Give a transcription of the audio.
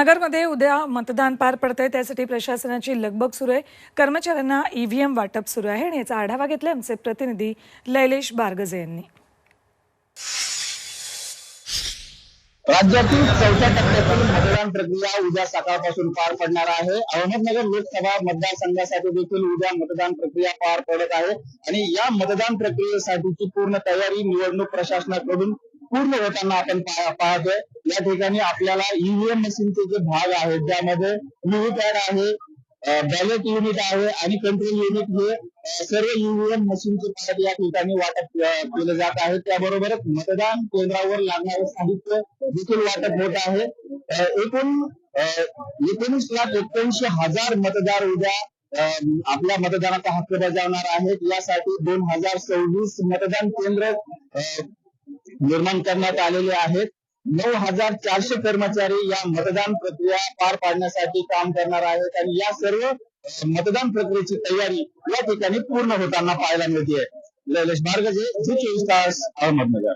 नगरमध्ये उद्या मतदान पार पडतंय, त्यासाठी प्रशासनाची लगबग सुरू आहे। कर्मचाऱ्यांना ईव्हीएम वाटप सुरू आहे आणि याचा आढावा घेतला आमचे प्रतिनिधी लैलेश बारगजे यांनी। राज्यातील चौथ्या टप्प्यातील मतदान प्रक्रिया उद्या सकाळपासून पार पडणार आहे। अहमदनगर लोकसभा मतदारसंघासाठी देखील उद्या मतदान प्रक्रिया पार पडत आहे आणि या मतदान प्रक्रियेसाठीची पूर्ण तयारी निवडणूक प्रशासनाकडून पूर्ण होताना आपण पाहतोय। या ठिकाणी आपल्याला ईव्हीएम मशीनचे जे भाग आहेत, ज्यामध्ये व्हीव्हीपॅट आहे, बॅलेट युनिट आहे आणि कंट्रोल युनिट, हे सर्व ईव्हीएम मशीनचे भाग या ठिकाणी वाटप केले जात आहे। त्याबरोबरच मतदान केंद्रावर लागणारे साहित्य देखील वाटप होत आहे। एकूण 19,81,000 मतदार उद्या आपल्या मतदानाचा हक्क बजावणार आहेत। यासाठी 2026 मतदान केंद्र निर्माण करण्यात आलेले आहेत। 9,400 कर्मचारी या मतदान प्रक्रिया पार पाडण्यासाठी काम करणार आहेत आणि या सर्व मतदान प्रक्रियेची तयारी या ठिकाणी पूर्ण होताना पाहायला मिळते। लैलेश बारगजे, झी 24 तास, अहमदनगर।